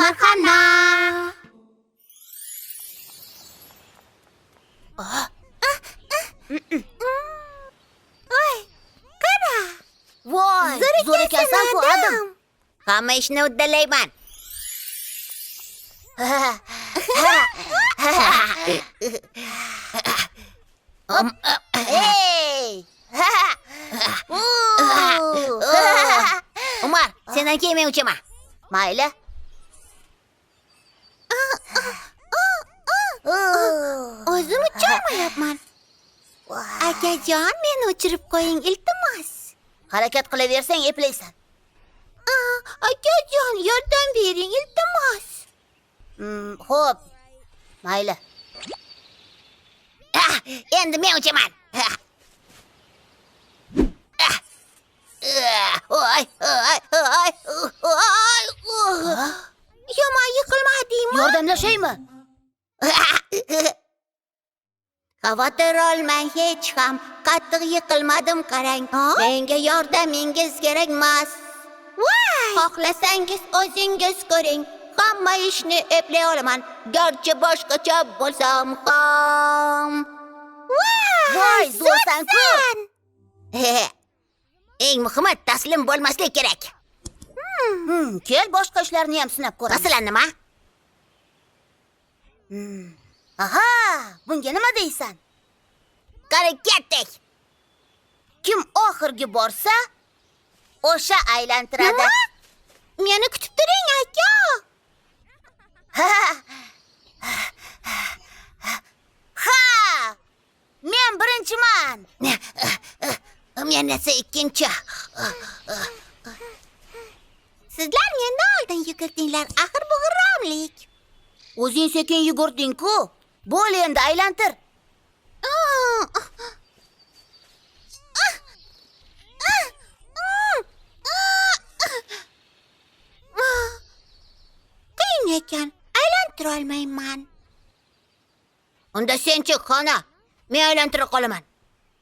Umarxona. Voy, qara. Voy, zo'r ekansan-ku, Adim. Hamma ishni uddalayman. Hey! Umar, sendan keyin men uchaman. Mayli. O'zim ucholmayapman. Akajon, meni uchirib qo'ying, iltimos. Harakat qilaversang eplaysan. Akajon, yordam bering, iltimos. Xo'p. Mayli. Endi men uchaman. Yomon yiqilmadingmi? Yordamlashaymi? Xavotir olmang, hech ham qattiq yiqilmadim, qarang. Menga yordamingiz kerakmas. Xohlasangiz o'zingiz ko'ring. Hamma ishni eplay olaman, garchi boshqacha bo'lsam ham. Voy, zo'rsan-ku. Eng muhimi taslim bo'lmaslik kerak. Kel boshqa ishlarni ham sinab ko'ramiz. Masalan nima? Aha, bunga nima deysan? Qani ketdik. Kim oxirgi borsa, o'sha aylantiradi. Meni kutib turing, aka. Ha! Men birinchiman. Men esa ikkinchi. Sizlar mendan oldin yugirdinglar, axir bu g'irromlik. O'zing sekin yugurding-ku. Bo'l endi aylantir. Qiyin ekan, aylantira olmayman. Unda sen chiq, xona. Men aylantira qolaman.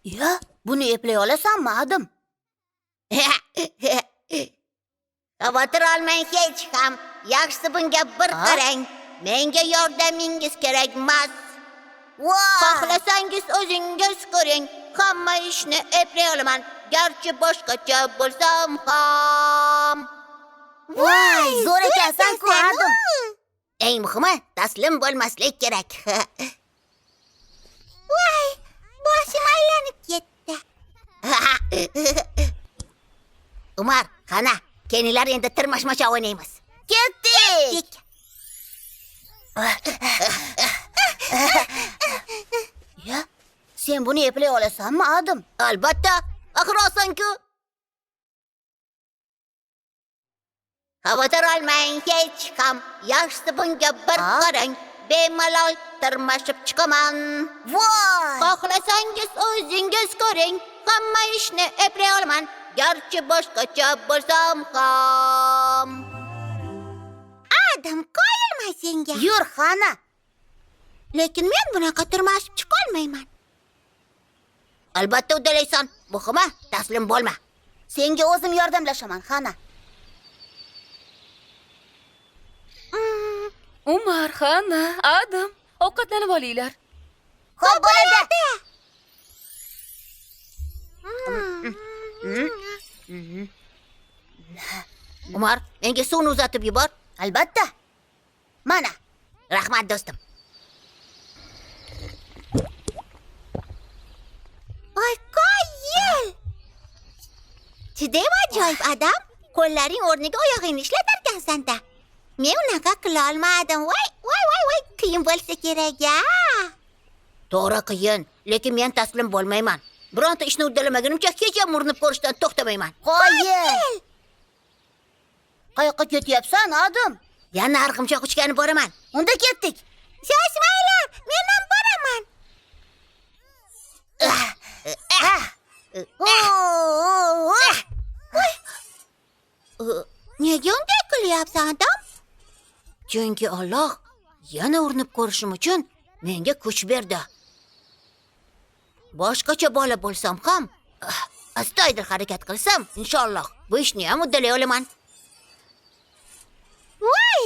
Ya, buni eplay olasanmi, Adim? Xavotir olmang hech ham. Yaxshisi bunga bir qarang. Menga yordamingiz kerakmas. Xohlasangiz o'zingiz ko'ring. Hamma ishni eplay olaman, garchi boshqacha bo'lsam ham. Voy, zo'r ekansan-ku, Adim. Eng muhimi taslim bo'lmaslik kerak. Voy, boshim aylanib ketdi. Umar, qana, kelinglar endi tirmashmacha o'ynaymiz. Ketdik. Ya, sen buni eplay olasanmi, Adim? Albatta, axir oson-ku. Xavotir olmang hech ham. Yaxshisi bunga bir qarang. Bemalol tirmashib chiqaman. Voy! Xohlasangiz o'zingiz ko'ring. Hamma ishni eplay olaman, garchi boshqacha bo'lsam ham. Adam, qo'yilma senga. Yur, xona. Lekin men bunaqa tirmashib chiqa olmayman. Albatta uddalaysan. Muhimi taslim bo'lma. Senga o'zim yordamlashaman, xona. Umar, Xana, Adim, ovqatlanib olinglar. Xo'p, bo'ladi. Umar, menga suvni uzatib yubor. Albatta. Mana. Rahmat, do'stim. Voy, qoyil. Judayam ajoyib, Adam. Qo'llaring o'rniga oyog'ingni ishlatarkansan-da. Men unaqa qila olmadim. Voy, qiyin bo'lsa kerak-a. To'g'ri qiyin, lekin men taslim bo'lmayman. Bironta ishni uddalamagunimcha hech ham urinib ko'rishdan to'xtamayman. Qoyil. Qayoqqa ketyapsan, Adim? Yana arg'imchoq uchgani boraman. Unda ketdik. Shoshmanglar, men ham boraman. Nega unday qilyapsan, Adam? Chunki Alloh yana urinib ko'rishim uchun menga kuch berdi. Boshqacha bola bo'lsam ham, astoydil harakat qilsam, inshaalloh bu ishni ham uddalay olaman. Voy,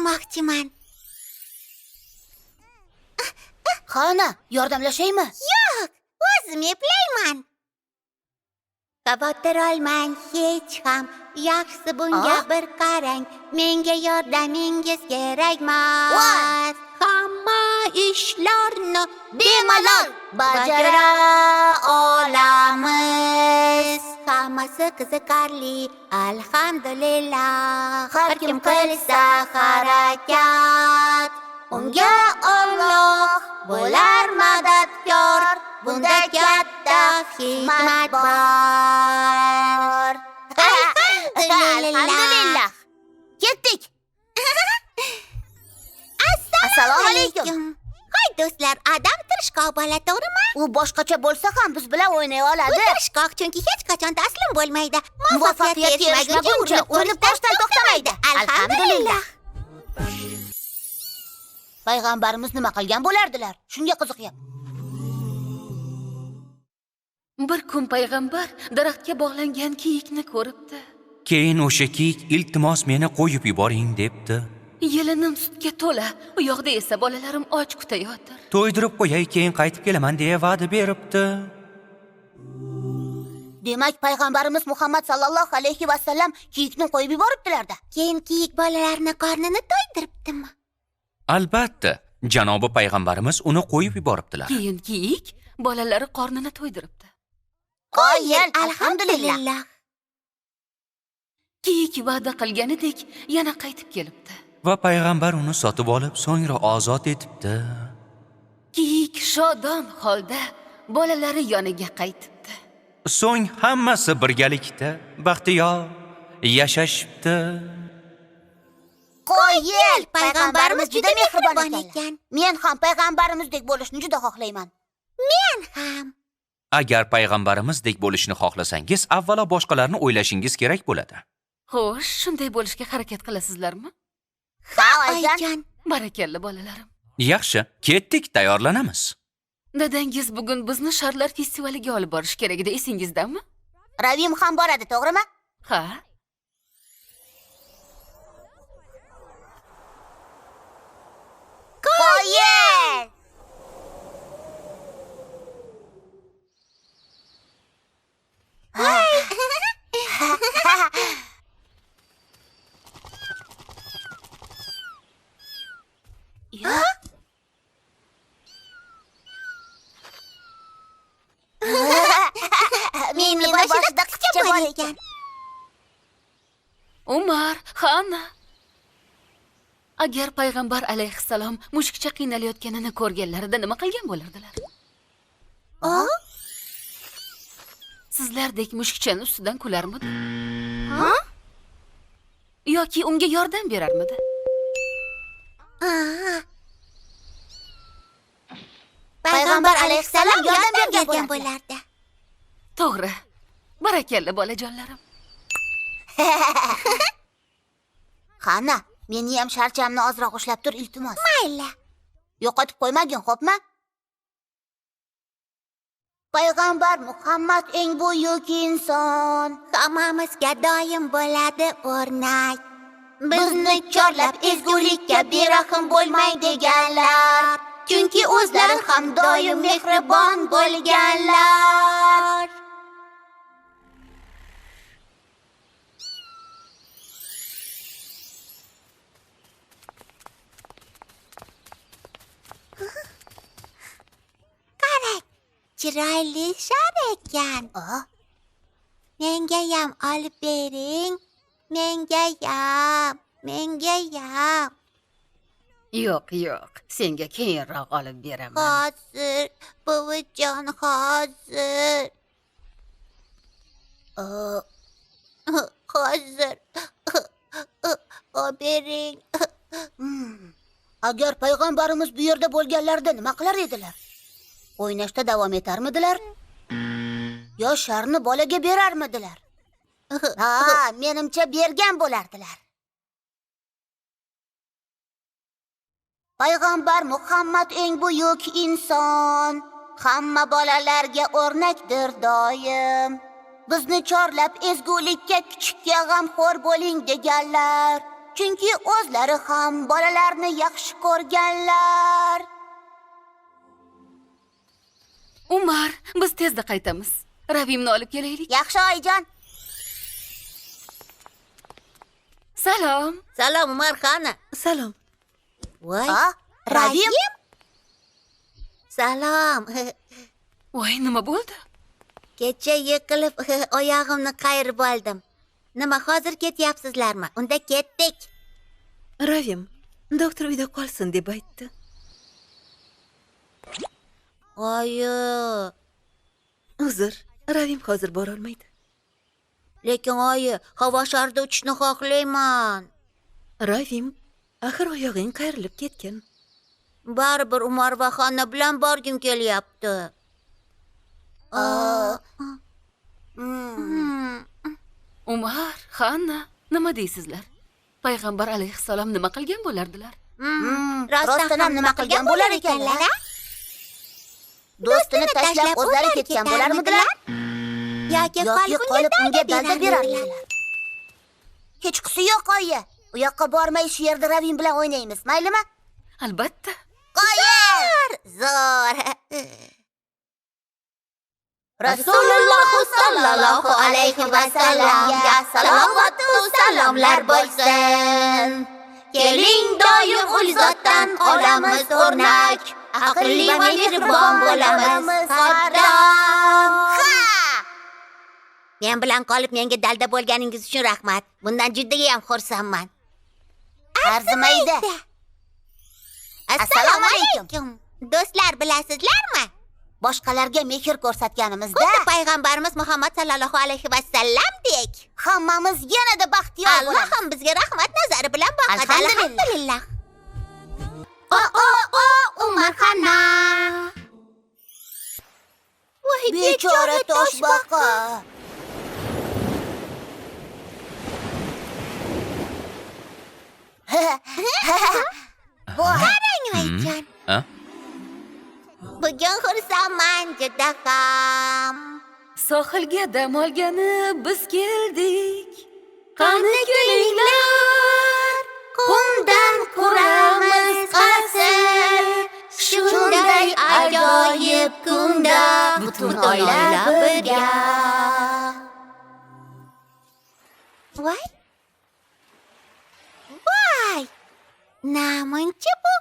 demoqchiman. Xona, yordamlashaymi? Yo'q, o'zim eplayman. Xavotir olmang hech ham, yaxshisi bunga bir qarang. Menga yordamingiz kerakmas. Hamma ishlarni bemalol bajara olamiz. Hammasi qiziqarli, alhamdulillah. Har kim qilsa harakat, unga Alloh bo'lar madadkor. Bunda katta hikmat bor. Alhamdulillah. Ketdik. Assalomu alaykum. Hoy do'stlar, odam tirishqoq bola, to'g'rimi? U boshqacha bo'lsa ham biz bilan o'ynay U oladi. tirishqoq chunki hech qachon taslim bo'lmaydi. Muvaffaqiyatga erishmaguncha urinib ko'rishdan to'xtamaydi. Alhamdulillah. Payg'ambarimiz nima qilgan bo'lardilar? Shunga qiziqyapman. Bir kun payg'ambar daraxtga bog'langan kiyikni ko'ribdi. Keyin o'sha kiyik iltimos meni qo'yib yuboring debdi. Yelinim sutga to'la, u yoqda esa bolalarim och kutayotir. To'ydirib qo'yay, keyin qaytib kelaman deya va'da beribdi. Demak, payg'ambarimiz Muhammad sallallohu alayhi va sallam kiyikni qo'yib yuboribdilar-da. Keyin kiyik bolalarni qornini to'ydiribdimi? Albatta, janobi payg'ambarimiz uni qo'yib yuboribdilar. Keyin kiyik bolalari qornini to'ydiribdi. Qo'yil, alhamdulillah. Kiyik va'da qilganidek yana qaytib kelibdi. Va payg'ambar uni sotib olib, so'ngra ozod etibdi. Kiyik shodon holda bolalari yoniga qaytibdi. So'ng hammasi birgalikda baxtiyor yashashibdi. Qo'yil, payg'ambarimiz juda mehribon ekan. ekan. Men ham payg'ambarimizdek bo'lishni juda xohlayman. Men ham. Agar payg'ambarimizdek bo'lishni xohlasangiz, avvalo boshqalarni o'ylashingiz kerak bo'ladi. Xo'sh, shunday bo'lishga harakat qilasizlarmi? Ha, oyijon. Barakalla bolalarim. Yaxshi, ketdik, tayyorlanamiz. Dadangiz bugun bizni sharlar festivaliga olib borish kerak edi, esingizdami? Ravim ham boradi, to'g'rimi? Ha. Qo'yil! Meni boshida qichcha bor ekan. Umar, Xana. Agar payg'ambar alayhissalom mushukcha qiynalayotganini ko'rganlarida nima qilgan bo'lardilar? Sizlardek mushukchani ustidan kularmidi? Yoki unga yordam berarmidi? Payg'ambar alayhissalom yordam bergan bo'lardi. To'g'ri. Barakalla bolajonlarim. Xana, meni ham sharchamni ozroq ushlab tur, iltimos. Mayli. Yo'qotib qo'ymagin, xo'pmi? Payg'ambar Muhammad eng buyuk inson. Hammamizga doim bo'ladi o'rnak. Bizni chorlab ezgulikka berahm bo'lmang deganlar. Chunki o'zlari ham doim mehribon bo'lganlar. Qarang, chiroyli shar ekan. Mengayam olib bering. Mengayam. Yo'q, senga keyinroq olib beraman. Hozir, buvijon, hozir. Hozir. Bering. Agar payg'ambarimiz bu yerda bo'lganlarida nima qilar edilar? O'ynashda davom etarmidilar? Yo sharni bolaga berarmidilar? Ha, menimcha bergan bo'lardilar. Payg'ambar Muhammad eng buyuk inson, hamma bolalarga o'rnakdir doim. Bizni chorlab ezgulikka, kichikka g'amxo'r bo'ling deganlar. chunki o'zlari ham bolalarni yaxshi ko'rganlar. Umar, biz tezda qaytamiz. Ravimni olib kelaylik. Yaxshi oyijon. Salom. Salom, Umar xona. Salom. Voy, Ravim? Salom. Voy, nima bo'ldi? Kecha yiqilib oyog'imni qayirib oldim. Nima, hozir ketyapsizlarmi? Unda ketdik. Ravim, doktor uyda qolsin deb aytdi. Oyi, Uzr, Ravim hozir bora olmaydi. lekin oyi, havo sharida uchishni xohlayman. Ravim, axir oyog'ing qayrilib ketgan. Baribir Umar va xona bilan borgim kelyapti. Umar, Hanna, nima deysizlar? Payg'ambar alayhissalom nima qilgan bo'lardilar? Rostdan ham nima qilgan bo'lar ekanlar? Do'stini tashlab o'zlari ketgan bo'larmidilar? Yoki qolib unga dalda berardilar. Hechqisi yo'q, oyi. U yoqqa bormay shu yerda Ravim bilan o'ynaymiz, maylimi? Albatta. Qo'yir! zo'r. Rasululloh sallallohu alayhi va sallamga salovatu salomlar bo'lsin. Keling doim ul zotdan olamiz o'rnak, aqlli va mehribon bo'lamiz qadam. Men bilan qolib menga dalda bo'lganingiz uchun rahmat. Bundan juda ham xursandman. Arzimaydi. Assalomu alaykum. Do'stlar, bilasizlarmi? Boshqalarga mehr ko'rsatganimizda Xuddi payg'ambarimiz Muhammad sallallohu alayhi vasallamdek. hammamiz yanada baxtiyor Alloh bo'lamiz. ham bizga rahmat nazari bilan boqadi. Alhamdulillah. Alhamdulillah. Umar xona. Voy, Bechora toshbaqa. Qarang, oyijon. Ha? Bugun xursandman juda ham. Sohilga dam olgani biz keldik. Qani kelinglar, Qumdan quramiz qasr. Shunday ajoyib kunda butun oila birga. Voy. Voy. Namuncha bu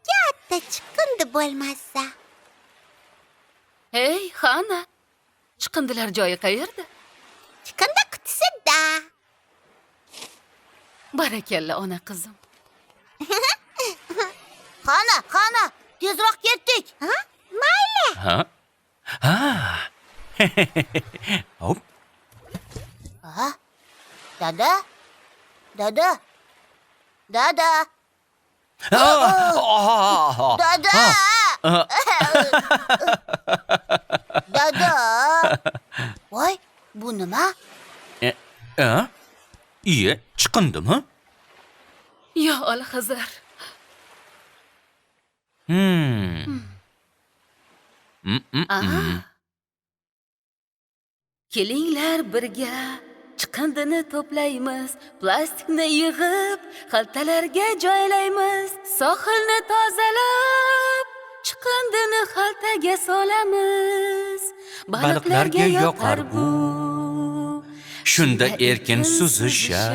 katta chiqindi bo'lmasa. Hey, Hanna. Chiqindilar joyi qayerda? Chiqindi qutisida. Barakalla, ona qizim. Qana, tezroq ketdik. Ha? Mayli. Ha? Ha. Hop. Dada. Dada. Dada. Dada. Voy, bu nima? Iye, chiqindimi? Yo Alhazar. Kelinglar birga chiqindini to'playmiz, plastikni yig'ib, xaltalarga joylaymiz, sohilni tozalab, chiqindini xaltaga solamiz. Baliqlarga yoqar bu, shunda erkin suzishar.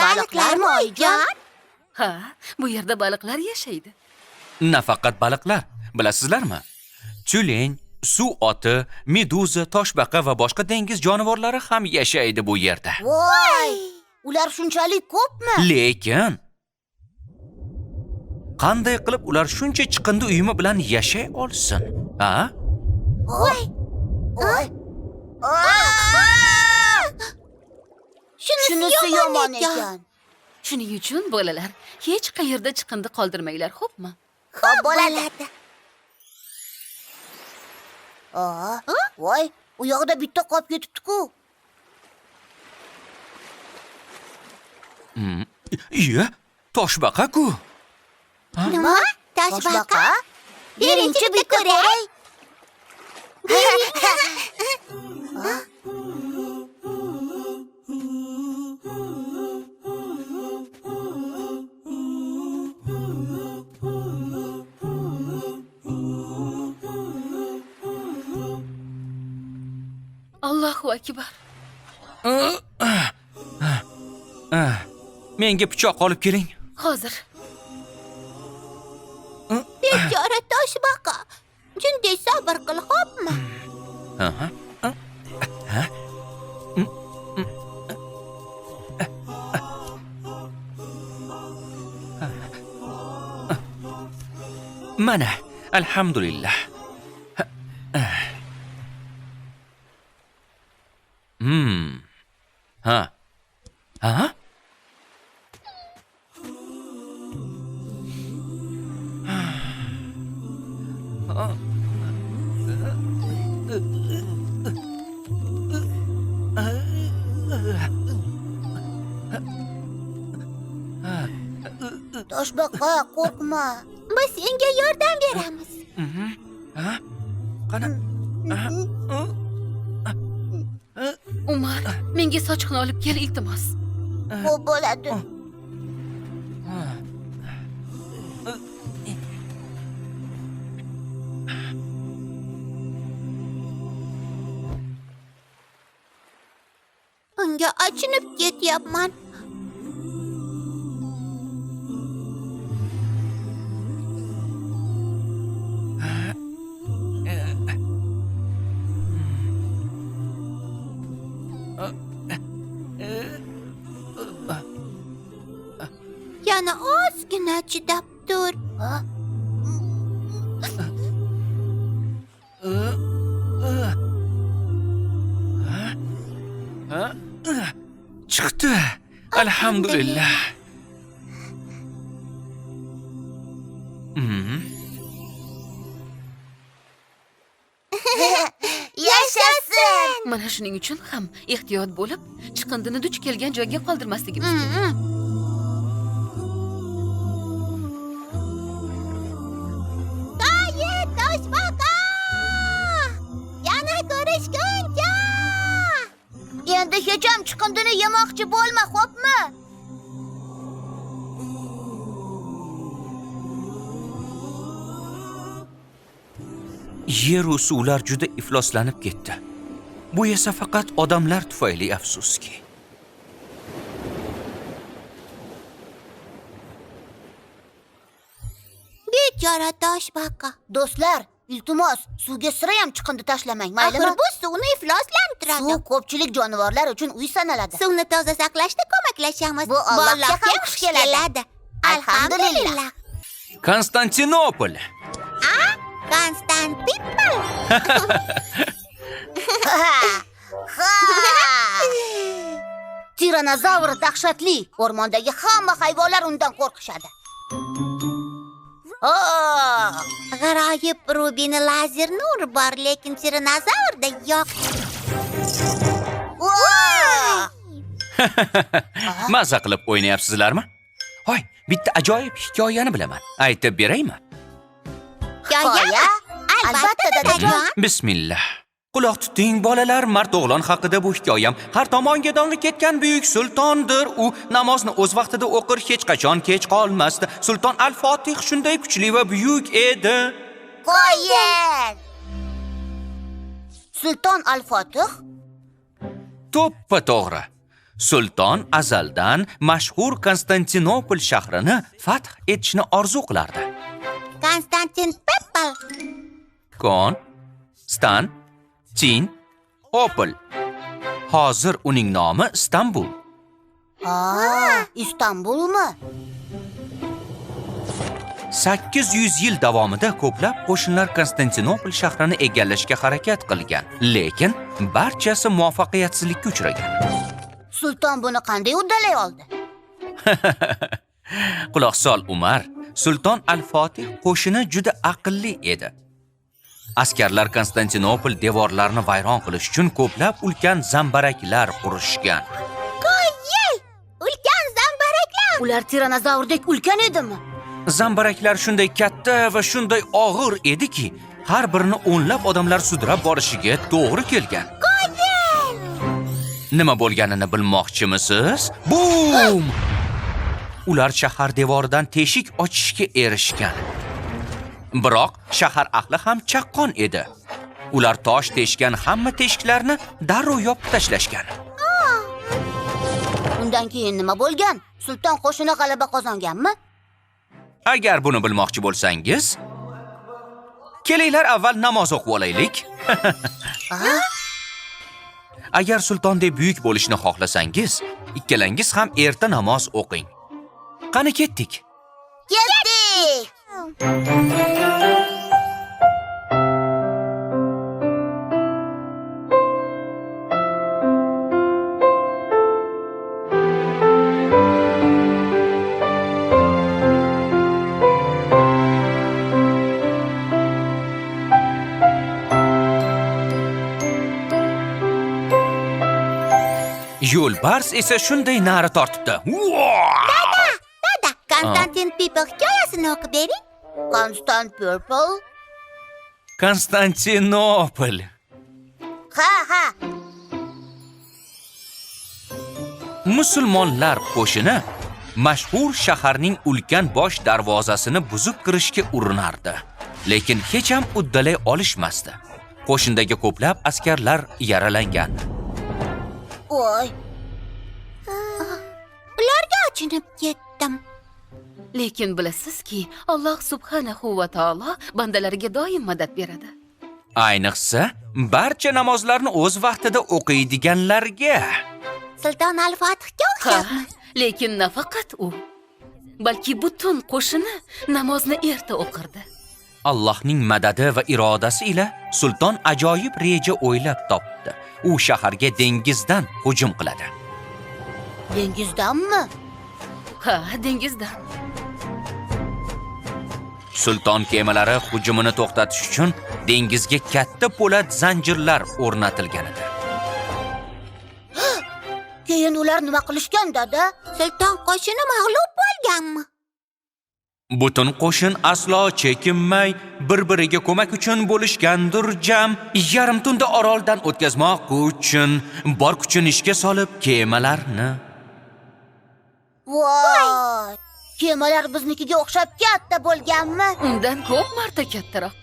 Baliqlarmi, oyijon? Ha, bu yerda baliqlar yashaydi. Nafaqat baliqlar, bilasizlarmi? Tyulen, suv oti, meduza, toshbaqa va boshqa dengiz jonivorlari ham yashaydi bu yerda. Voy! Ular shunchalik ko'pmi? Lekin qanday qilib ular shuncha chiqindi uyumi bilan yashay olsin? Ha? Voy! Voy! Shunisi yomon ekan. Shuning uchun bolalar, hech qayerda chiqindi qoldirmanglar, xo'pmi? Xo'p bo'ladi. Voy, u yoqda bitta qolib ketibdi-ku. Iye, toshbaqa-ku. Nima? Toshbaqa? Birinchi bitta ko'ray. Allohu akbar. Menga pichoq olib keling. Hozir. Bechora toshbaqa. Jinday sabr qil, xo'pmi? Aha. Mana, alhamdulillah. Ha. Ha? Toshbaqa, qo'rqma. Biz senga yordam beramiz. Ha? Qani? Umar, menga sochiqni olib kel, iltimos. Xo'p bo'ladi. Unga achinib ketyapman. Yana ozgina chidab tur. Chiqdi. Alhamdulillah. Yashasin! Mana shuning uchun ham ehtiyot bo'lib, chiqindini duch kelgan joyga qoldirmasligimiz kerak. Toyi toshbaqa! Yana ko'rishguncha! Endi hech ham chiqindini yemoqchi bo'lma, xo'pmi? Yer va suvlar juda ifloslanib ketdi. Bu esa faqat odamlar tufayli afsuski. Bechora toshbaqa. Do'stlar, iltimos, suvga sira ham chiqindi tashlamang, maylimi? Axir bu suvni ifloslantiradi. Suv ko'pchilik jonivorlar uchun uy sanaladi. Suvni toza saqlashda ko'maklashamiz. Bu Allohga Allohga ham xush xush keladi. Alhamdulillah. Konstantinopol. Konstantinopol. Tiranozavr dahshatli. O'rmondagi hamma hayvonlar undan qo'rqishadi. G'aroyib rubini lazer nur bor, lekin tiranozavrda yo'q. Maza qilib o'ynayapsizlarmi? Hoy, bitta ajoyib hikoyani bilaman. Aytib beraymi? Hikoya? Albatta, dadajon. Bismillah. Quloq tuting bolalar, mard o'g'lon haqida bu hikoyam. Har tomonga dong'i ketgan buyuk sultondir. U namozni o'z vaqtida o'qir, hech qachon kech qolmasdi. Sulton Al-Fotih shunday kuchli va buyuk edi. Qo'yin! Sulton Al-Fotih To'ppa to'g'ri. Sulton azaldan mashhur Konstantinopol shahrini fath etishni orzu qilardi. Konstantinopol. Opol. Hozir uning nomi Istanbul. Istanbulmi? 800 yil davomida ko'plab qo'shinlar Konstantinopol shahrini egallashga harakat qilgan, lekin barchasi muvaffaqiyatsizlikka uchragan. Sulton buni qanday uddalay oldi? Quloq sol, Umar. Sulton Al-Fotih qo'shini juda aqlli edi. Askarlar Konstantinopol devorlarini vayron qilish uchun ko'plab ulkan zambaraklar qurishgan. Qo'yil! Ulkan zambaraklar. Ular tiranozavrdek ulkan edimi? Zambaraklar shunday katta va shunday og'ir ediki, har birini o'nlab odamlar sudrab borishiga to'g'ri kelgan. Nima bo'lganini bilmoqchimisiz? Bum! Ular shahar devoridan teshik ochishga erishgan. Biroq shahar ahli ham chaqqon edi. Ular tosh teshgan hamma teshiklarni darrov yopib tashlashgan. Undan keyin nima bo'lgan? Sulton qo'shini g'alaba qozonganmi? Agar buni bilmoqchi bo'lsangiz, kelinglar avval namoz o'qib olaylik. Agar sultondek buyuk bo'lishni xohlasangiz, ikkalangiz ham erta namoz o'qing. Qani ketdik. Ketdik! Yo'lbars esa shunday nari tortibdi. Dada, Konstantin Pipa hikoyasini o'qib bering. Constant Purple? Konstantinopol. Ha. Musulmonlar qo'shini mashhur shaharning ulkan bosh darvozasini buzib kirishga urinardi, lekin hech ham uddalay olishmasdi. Qo'shindagi ko'plab askarlar yaralangan. Voy, Ularga achinib ketdim. Lekin bilasizki, Alloh subhanahu va taolo bandalariga doim madad beradi. Ayniqsa, barcha namozlarni o'z vaqtida o'qiydiganlarga. Sulton Al-Fatihga Ha, o'xshayapmi? lekin nafaqat u, balki butun qo'shini namozni erta o'qirdi. Allohning madadi va irodasi ila sulton ajoyib reja o'ylab topdi. U shaharga dengizdan hujum qiladi. dengizdanmi? Ha, dengizdan. Sulton kemalari hujumini to'xtatish uchun dengizga katta po'lat zanjirlar o'rnatilgan edi. Keyin ular nima qilishgan, dada? Sulton qo'shini mag'lub bo'lganmi? Butun qo'shin aslo chekinmay bir-biriga ko'mak uchun bo'lishgandir jam. Yarim tunda oroldan o'tkazmoq uchun bor kuchini ishga solib kemalarni. Voy! Kemalar biznikiga o'xshab katta bo'lganmi? Undan ko'p marta kattaroq.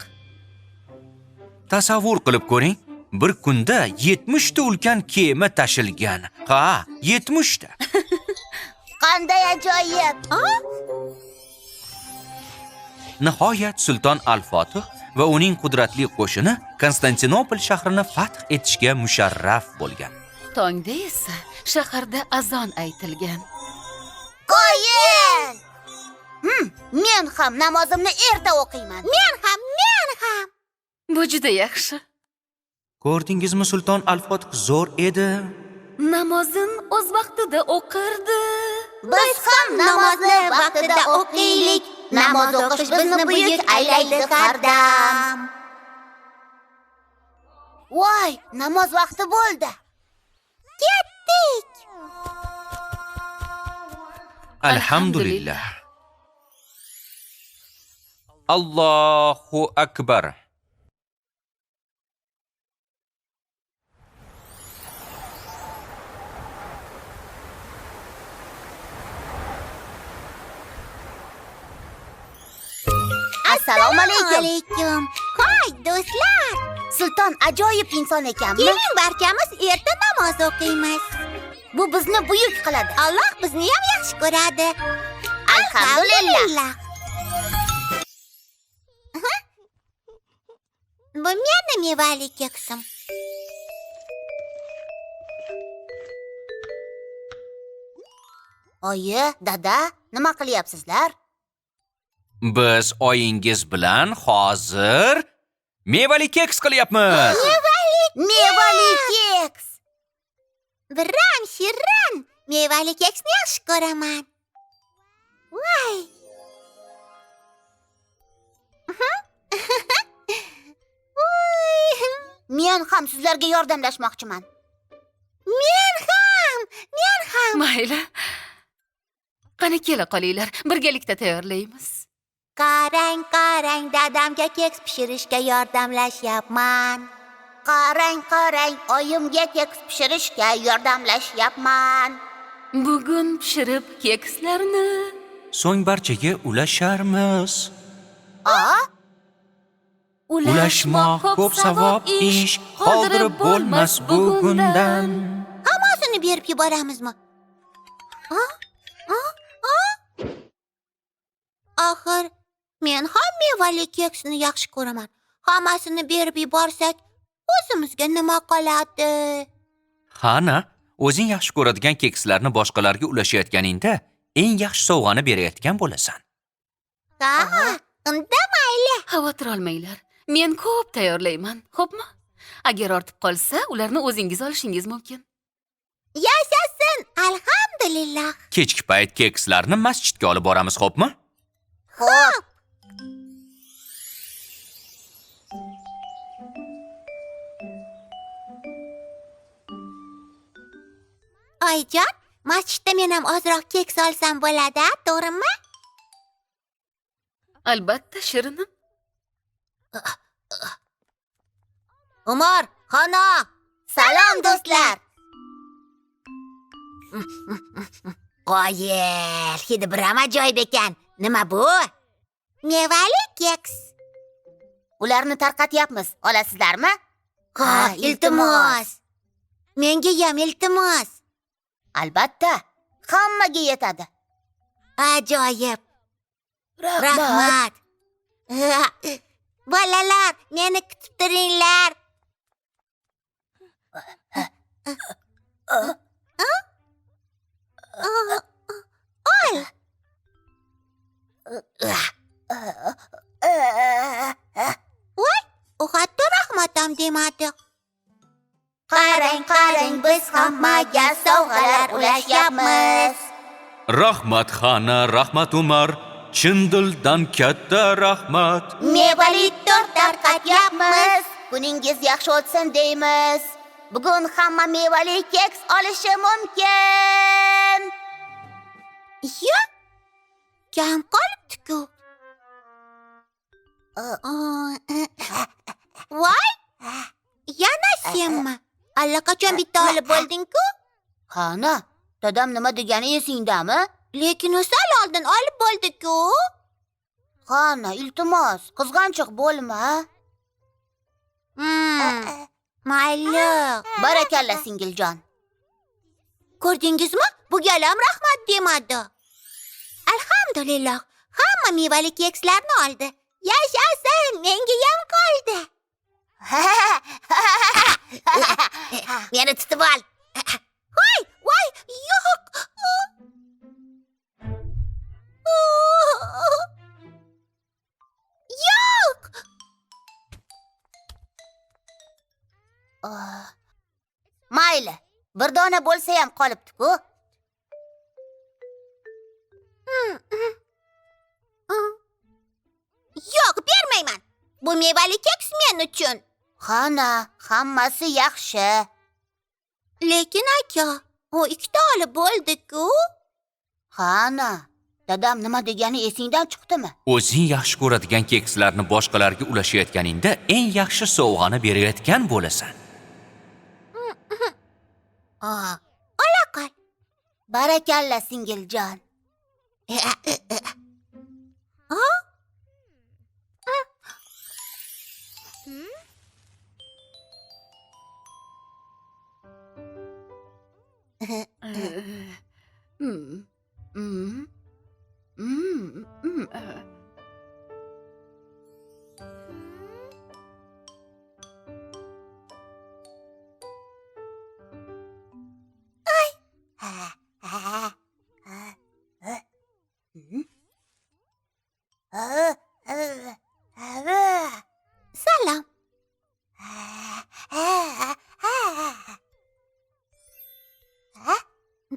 Tasavvur qilib ko'ring, bir kunda 70 ta ulkan kema tashilgan. Ha, 70 ta. Qanday ajoyib! Nihoyat sulton Al-Fotih va uning qudratli qo'shini Konstantinopol shahrini fath etishga musharraf bo'lgan. Tongda esa shaharda azon aytilgan. Qo'yin! Men ham namozimni erta o'qiyman. Men ham. Bu juda yaxshi. Ko'rdingizmi, sulton Al-Fotih zo'r edi. Namozin o'z vaqtida o'qirdi. Biz ham namozni vaqtida o'qiylik. Namoz o'qish bizni buyuk aylaydi qardam. Voy, namoz vaqti bo'ldi. Ketdik. Alhamdulillah. Allohu akbar. Assalomu alaykum. Alaykum. Hoy, do'stlar. Sulton ajoyib inson ekanmi? Keling, barchamiz erta namoz o'qiymiz. Bu bizni buyuk qiladi. Alloh bizni ham yaxshi ko'radi. Alhamdulillah. Bu meni mevali keksim. Oyi, dada, nima qilyapsizlar? Biz oyingiz bilan hozir mevali keks qilyapmiz. Mevali keks. Biram shirin. Mevali keksni yaxshi ko'raman. Voy. Men ham sizlarga yordamlashmoqchiman. Men ham. Mayli. Qani kela qolinglar, birgalikda tayyorlaymiz. Qarang, dadamga keks pishirishga yordamlashyapman. Qarang, oyimga keks pishirishga yordamlashyapman. Bugun pishirib kekslarni So'ng barchaga ulasharmiz. ulashmoq ko'p savob ish, qoldirib bo'lmas bugundan. Hammasini berib yuboramizmi? Axir, men ham mevali keksni yaxshi ko'raman. Hammasini berib yuborsak, o'zimizga nima qoladi? Xana, o'zing yaxshi ko'radigan kekslarni boshqalarga ulashayotganingda eng yaxshi sovg'ani berayotgan bo'lasan. Ha, unda mayli. Xavotir olmanglar. Men ko'p tayyorlayman, xo'pmi? Agar ortib qolsa, ularni o'zingiz olishingiz mumkin. Yashasin, alhamdulillah. Kechki payt kekslarni masjidga olib boramiz, xo'pmi? Xo'p. Oyijon, masjidda men ham ozroq keks olsam bo'ladi, to'g'rimi? Albatta, shirinim. Umar, Xona, salom do'stlar. Qoyil, hidi biram ajoyib ekan. Nima bu? Mevali keks. Ularni tarqatyapmiz. Olasizlarmi? Ha, iltimos. Menga ham iltimos. Albatta, hammaga yetadi. Ajoyib. Rahmat. Bolalar, meni kutib turinglar. Ol. Voy, u hatto rahmat ham demadi. Qarang, qarang, biz hammaga sovg'alar ulashyapmiz. Rahmat Xana, rahmat Umar, chin dildan katta rahmat. Mevali tort tarqatyapmiz. Kuningiz yaxshi o'tsin deymiz. Bugun hamma mevali keks olishi mumkin. Yo, kam qolibdi-ku. Voy, yana senmi? Allaqachon bitta olib bo'lding-ku? Xana, dadam nima degani esingdami? Lekin u sal oldin olib bo'ldi-ku. Xana, iltimos, qizg'anchiq bo'lma. Mayli. Barakalla singiljon. Ko'rdingizmi? Bu galam rahmat demadi. Alhamdulillah, hamma mevali kekslarni oldi. Yashasin, menga ham qoldi. Meni tutib ol. Voy, yo'q. Yo'q. Mayli, bir dona bo'lsa ham qolibdi-ku. Yo'q, bermayman. Bu mevali keks men uchun. Xana, hammasi yaxshi. Lekin aka, u ikkita olib bo'ldi-ku. Xana, dadam nima degani esingdan chiqdimi? O'zing yaxshi ko'radigan kekslarni boshqalarga ulashayotganingda eng yaxshi sovg'ani berayotgan bo'lasan. Ola qol. Barakalla singiljon. Salom.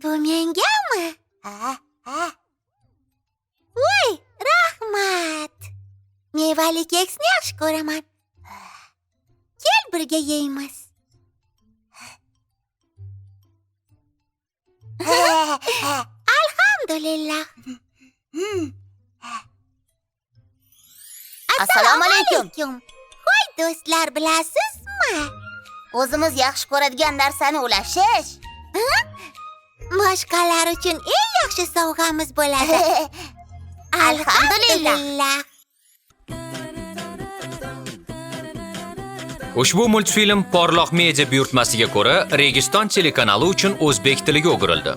Bu mengami? Voy, rahmat. Mevali keksni yaxshi ko'raman. Kel birga yeymiz. Alhamdulillah. Assalomu alaykum. Voy do'stlar, bilasizmi? O'zimiz yaxshi ko'radigan narsani ulashish. Boshqalar uchun eng yaxshi sovg'amiz bo'ladi. Alhamdulillah. Ushbu multfilm Porloq media buyurtmasiga ko'ra Registon telekanali uchun o'zbek tiliga o'girildi.